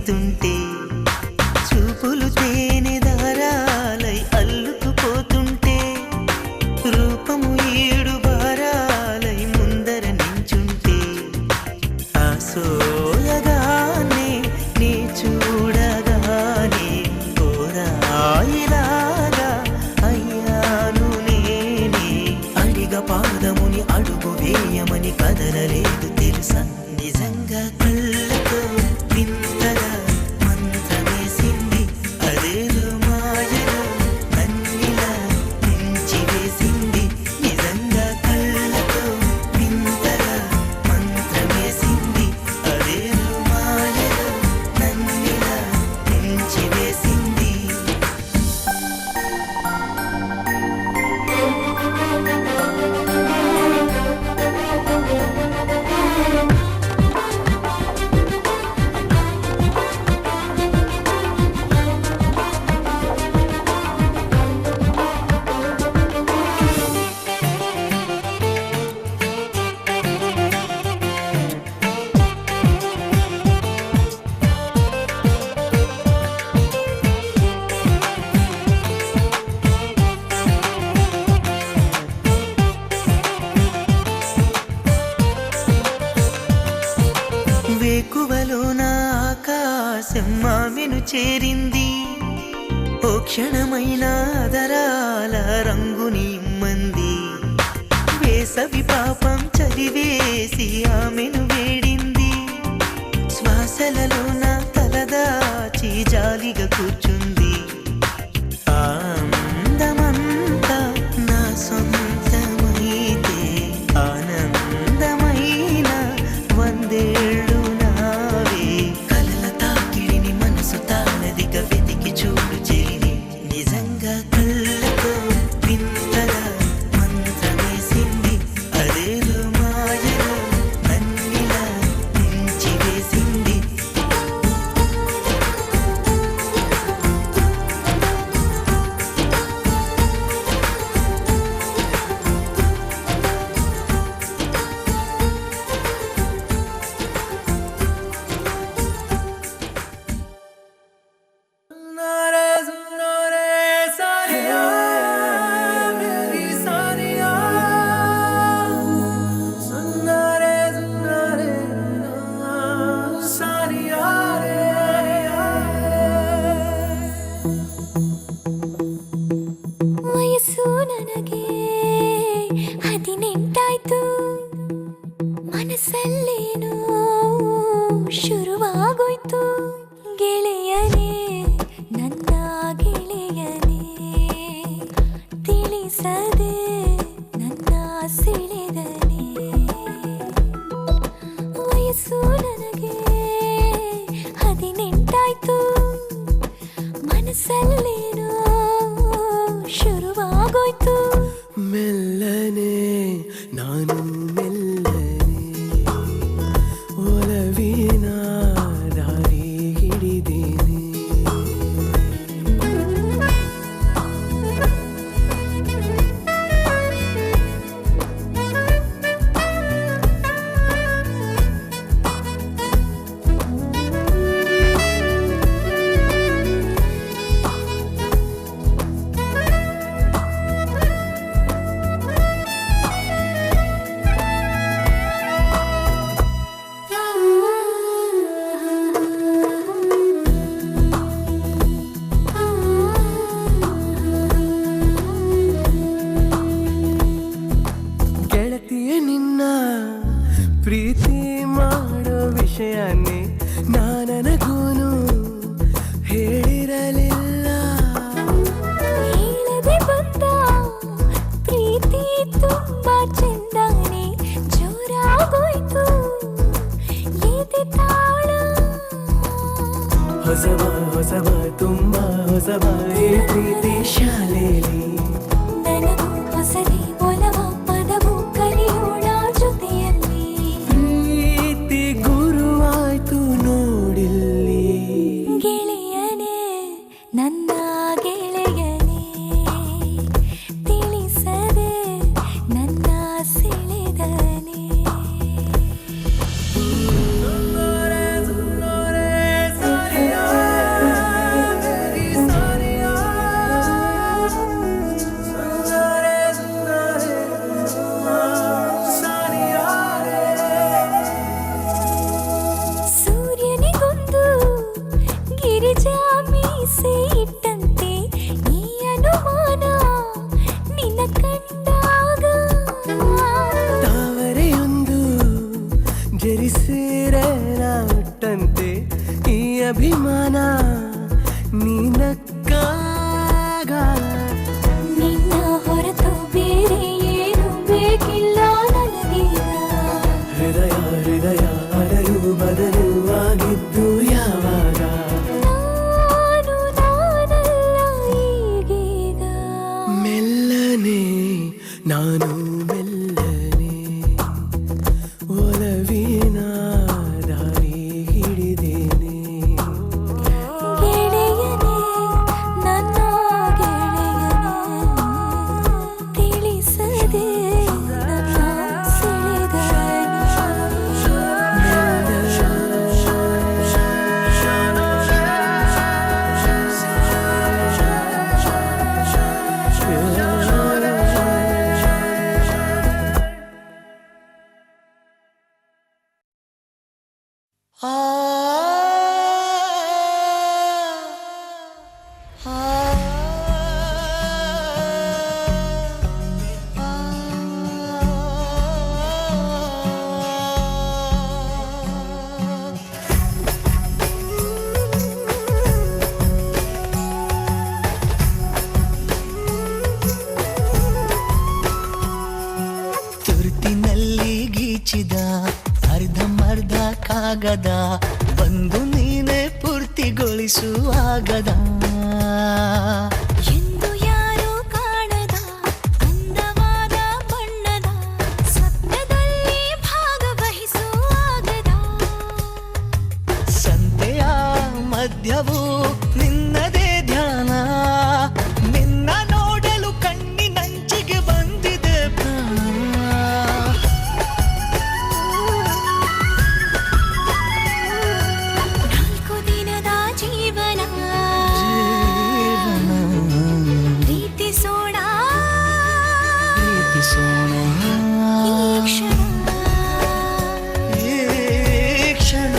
విరిస్తుంటే చూపులు తేనె దారాలై అల్లుకుపోతుంటే రూపము ఏడు బారాలై ముందర నించుంటే ఆ సోయగానే నీ చూడగానే కోరాయిలాగా అయ్యాను నేనే అడిగ పాదముని అడుగు వేయమని కదలలేదు తెలుసా నిజంగా కళ్ళతో వింతగా మంత్రమేసింది అదేదో మాయలో నన్నిలా ముంచి వేసింది నిజంగా కళ్ళతో వింతగా మంత్రమేసింది అదేదో మాయలో నన్నిలా ముంచి వేసింది వేకువలో నా ఆకాశం మామెను చేరింది ఓ క్షణమైన అదరాల రంగుని ఇమ్మంది వేసవి పాపం చదివేసి ఆమెను వేడింది శ్వాసలలో నా తలదాచి జాలిగా కూర్చుంది ఆ అందమంతా నా సొంతమైతే ఆనందమైన వందేళ్ళు నావే కలల తాకిడిని మనసు తానదిగా వెతికి చూడు చెలిని నిజంగా కళ్ళతో వింతగా మంత్రమేసింది అదేదో మాయలో నన్నిలా ముంచి వేసింది ವಯಸ್ಸು ನನಗೆ 18 ಮನಸ್ಸಲ್ಲೇನೋ ಶುರುವಾಗೋಯ್ತು ಗೆಳೆಯನೇ ನನ್ನ ಗೆಳೆಯನೇ ತಿಳಿಸದೆ ನನ್ನ ಸೆಳೆದನೇ ವಯಸ್ಸು ನನಗೆ 18 ಮನಸ್ಸಲ್ಲೇನೋ ಶುರುವಾಗೋಯ್ತು ಮೆಲ್ಲನೆ ನಾನು ಮೆಲ್ಲನೆ ಒಲವಿನ ದಾರಿ ಹಿಡಿದೇನೆ ಗೆಳತಿಯ ನಿನ್ನ ಪ್ರೀತಿ ಮಾಡೋ ವಿಷಯನೇ ನನಗೂನು ಹೇಳಿರಲಿಲ್ಲ ಹೇಳದೆ ಬಂದ ಪ್ರೀತಿ ತುಂಬಾ ಚೆಂದಾನೆ ಜೋರಾಗೋಯ್ತು ಎದೆ ತಾಳ ಹೊಸವ ತುಂಬಾ ಹೊಸವ ಈ ಪ್ರೀತಿ ಶಾಲೆಯಲ್ಲಿ ನನಗೂ ಹೊಸದೇ ಒಲವ ಪದವು ಕಲಿಯೋಣ ಜೊತೆಯಲ್ಲಿ ಪ್ರೀತಿ ಗುರುವಾಯ್ತು ನೋಡಿಲ್ಲಿ ಗೆಳೆಯನೇ ನನ್ನ ಗೆಳೆಯನೇ ತಿಳಿಸದೆ ನನ್ನ ಸೆಳೆದನೇ ಅಭಿಮಾನ ನೀನಕ್ಕಾಗ ನಿನ್ನ ಹೊರತು ಬೇರೆ ಏನು ಬೇಕಿಲ್ಲ ನನಗೀಗ. ಹೃದಯ ಹೃದಯ ಅಡಲು ಬದಲು ಆಗಿದ್ದು ಯಾವಾಗ ನಾನಲ್ಲ ಈಗೀಗ. ಮೆಲ್ಲನೆ ನಾನು ಮೆಲ್ಲನೆ ಒಲವಿನ ದಾರಿ ಹಿಡಿದೇನೆ. ಗೆಳೆಯನೇ ನನ್ನ ಗೆಳೆಯನೇ ತಿಳಿಸದೆ ನನ್ನ ತುರ್ತಿನಲ್ಲಿ ಗೀಚಿದ ಅರ್ಧಮರ್ಧ ಕಾಗದ ಬಂದು ನೀನೆ ಪೂರ್ತಿಗೊಳಿಸುವಾಗದ. ಎಂದು ಯಾರೂ ಕಾಣದ ಅಂದವಾದ ಬಣ್ಣದ ಸ್ವಪ್ನದಲ್ಲಿ ಭಾಗವಹಿಸುವಾಗದ. ಸಂತೆಯ ಮಧ್ಯವು ನಿನ್ನದೇ ಧ್ಯಾನ, ನಿನ್ನ ನೋಡಲು ಕಣ್ಣಿನಂಚಿಗೆ ಬಂದಿದೆ ಪ್ರಾಣ. ನಾಲ್ಕು ದಿನದ ಜೀವನ ಪ್ರೀತಿಸೋಣ ಪ್ರೀತಿಸೋಣ ಈ ಕ್ಷಣ. ಈ ಕ್ಷಣ.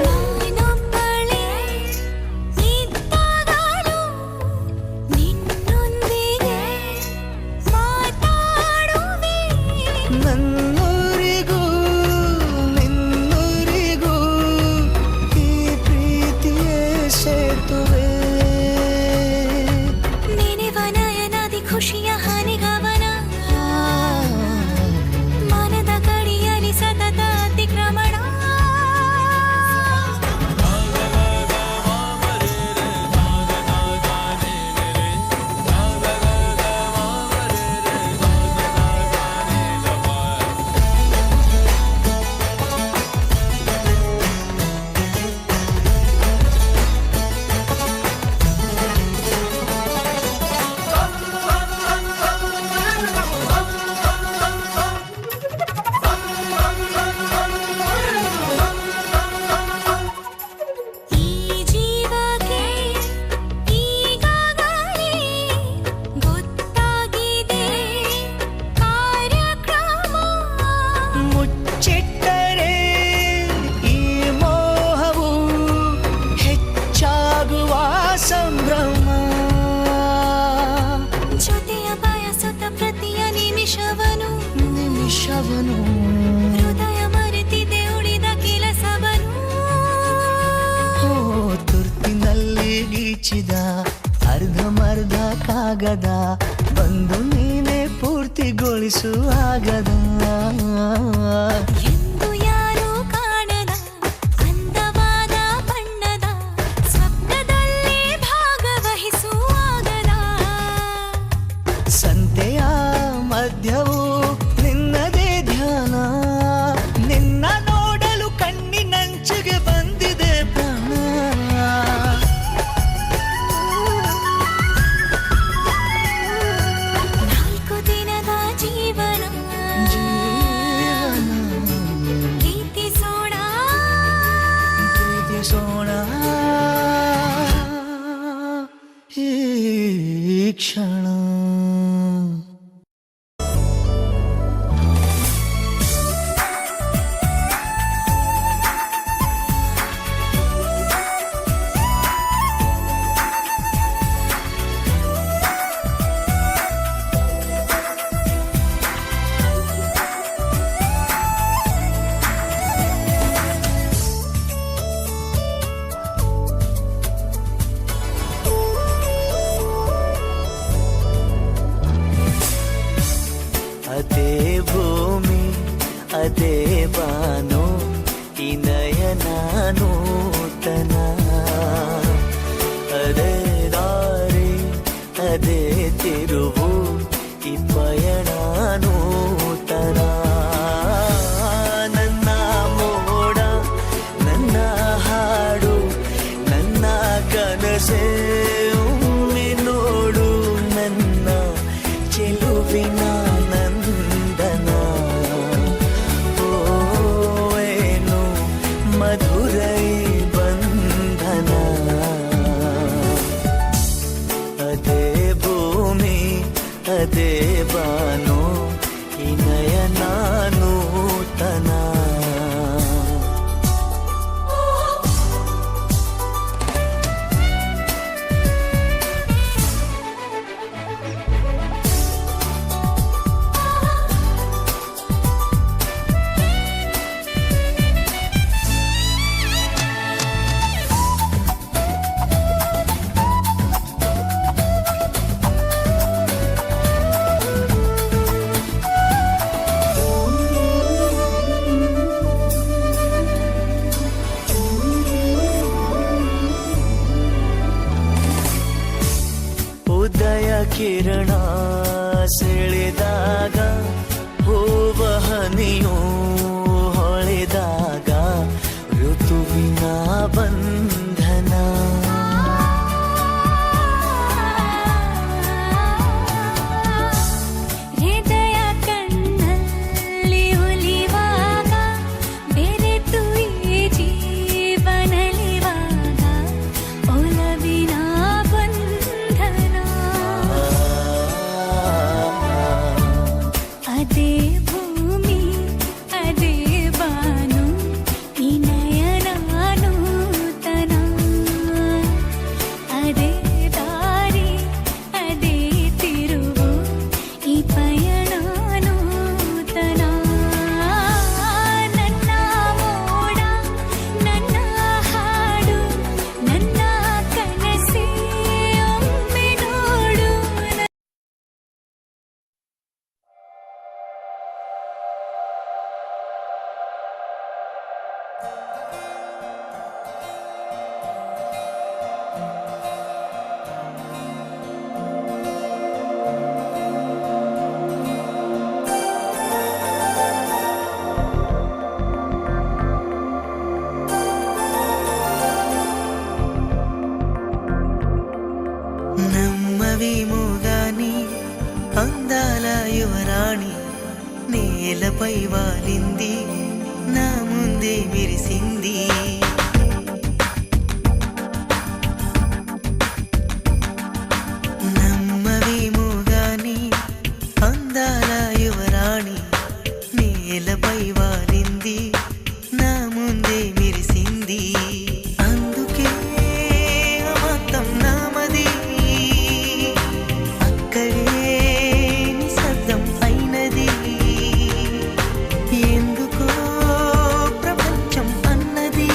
ನಾನೊಬ್ಬಳೇ ಇದ್ದಾಗಲೂ ನಿನ್ನೊಂದಿಗೆ ಮಾತಾಡುವೆ. ನನ್ನೂರಿಗೂ ನಿನ್ನೂರಿಗೂ ಈ ಪ್ರೀತಿಯೇ ಸೇತುವೆ. ನೆನೆವ ನಯನದಿ ಖುಷಿಯ ಹನಿಗವನ ಮನದ ಗಡಿಯಲ್ಲಿ ಸತತ ಅತಿಕ್ರಮಣ. ಈ ಜೀವಕ್ಕೆ ಈಗಾಗಲೇ ಗೊತ್ತಾಗಿದೆ ಕಾರ್ಯಕ್ರಮ. ಮುಚ್ಚಿಟ್ಟರೆ ಈ ಮೋಹವು ಹೆಚ್ಚಾಗುವ ಸಂಭ್ರಮ. ಜೊತೆಯ ಬಯಸುತ್ತ ಪ್ರತಿಯ ನಿಮಿಷವನು ನಿಮಿಷವನು ಹೃದಯ ಮರೆತಿದೆ ಉಳಿದ ಕೆಲಸವನು. ಓ ತುರ್ತಿನಲ್ಲಿ ಗೀಚಿದ ಅರ್ಧಮರ್ಧ ಕಾಗದ ಬಂದು ನೀನೆ ಪೂರ್ತಿಗೊಳಿಸುವಾಗದ. ಎಂದು ಯಾರೂ ಕಾಣದ ಅಂದವಾದ ಬಣ್ಣದ ಸ್ವಪ್ನದಲ್ಲಿ ಭಾಗವಹಿಸುವಾಗದ. ಸಂತೆಯ ಮಧ್ಯವು ನಿನ್ನದೇ ಧ್ಯಾನ, ನಿನ್ನ ನೋಡಲು ಕಣ್ಣಿನಂಚಿಗೆ ಬಂದಿದೆ ಪ್ರಾಣ. ನಾಲ್ಕು ದಿನದ ಜೀವನ ಜೀವನ క్షణ ಅದೇ ಭೂಮಿ ಅದೇ ಬಾನು ಈ ನಯನ ನೂತನ ಅದೇ ದಾರಿ ಅದೇ ತಿರುವು ಈ ಪಯಣ ನೂತನ ನನ್ನ ಮೋಡ ನನ್ನ ಹಾಡು ನನ್ನ ಕನಸೇ ಒಮ್ಮೆ ನೋಡು ನನ್ನ ಚೆಲುವಿನ ನಂದನ ಓ ಏನು ಮಧುರೈ ಬಂಧನ ಅದೇ ಭೂಮಿ ಅದೇ ಬಾನು ಈ ನಯನ ನೂತನ ಉದಯ ಕಿರಣ ಸೆಳೆದಾಗ ಹೂವ ಹನಿಯು ಹೊಳೆದಾಗ ಋತುವಿನ ಬಂಧನ ಹೃದಯ ಕಣ್ಣಲ್ಲಿ ಒಲಿವಾಗ ಬೆರೆತು ಈ ಜೀವನಲಿವಾಗ ಒಲವಿನ ಬಂಧನ ಅದೇ ಭೂಮಿ ಅದೇ ಬಾನು ಈ ನಯನ ನೂತನ ಅದೇ ದಾರಿ ಅದೇ ತಿರುವು ಈ ಪಯಣ ನೂತನ ನನ್ನ ಮೋಡ ನನ್ನ ಹಾಡು ನನ್ನ ಕನಸೇ ಒಮ್ಮೆ ನೋಡು ನಮ್ಮ విమోగాని అందాల యువరాణి నేలపై వాలింది నా ముందే విరిసింది ನಮ್ಮ విమోగాని అందాల యువరాణి నేలపై వాలింది నా ముందే విరిసింది అందుకే అమతం నామది అక్కడే నిశ్శబ్దం అయినది ఎందుకో ప్రపంచం అన్నది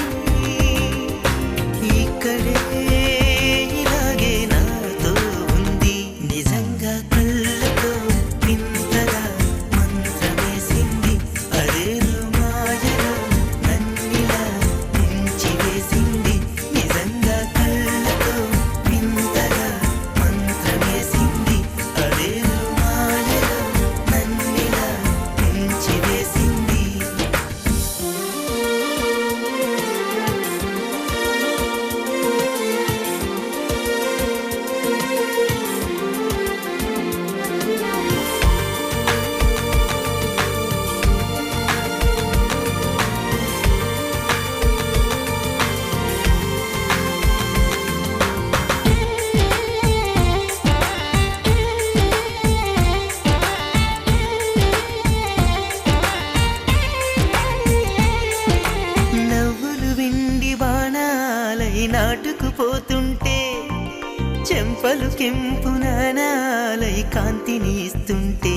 చెంపలు కెంపు నానాలై కాంతిని ఇస్తుంటే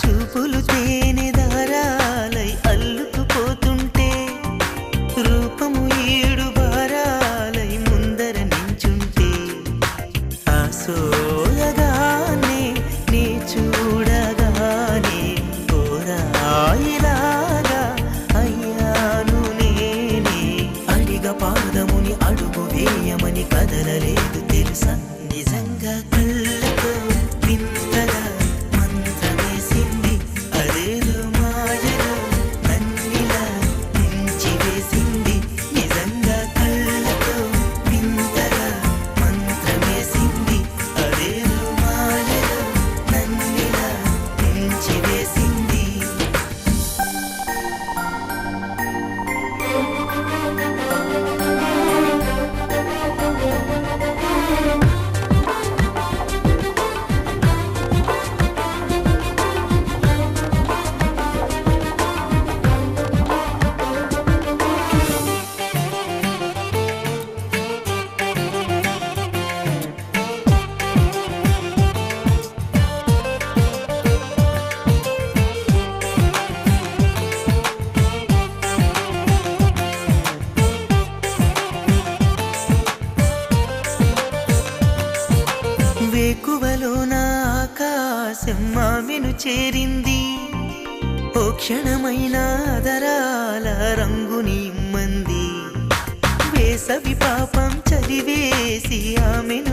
చూపులు తేనె దారాలై అల్లుకుపోతుంటే రూపము ఏడు బారాలై ముందర నించుంటే ఆ సోయగానే నీ చూడగానే ఓరాయిలాగా అయ్యాను నేనే అడిగ పాదముని అడుగు వేయమని కదలలేదు తెలుసా నిజంగా కళ్ళతో వింతగా మంత్రమేసింది అదేదో మాయలో నన్నిలా ముంచివేసింది నిజంగా కళ్ళతో వింతగా మంత్రమేసింది అదేదో మాయలో నన్నిలా ముంచివేసింది వేకువలో నా ఆకాశం ఆమెను చేరింది ఓ క్షణమైన ఆదరాల రంగుని ఇమ్మంది వేసవి పాపం చదివేసి ఆమెను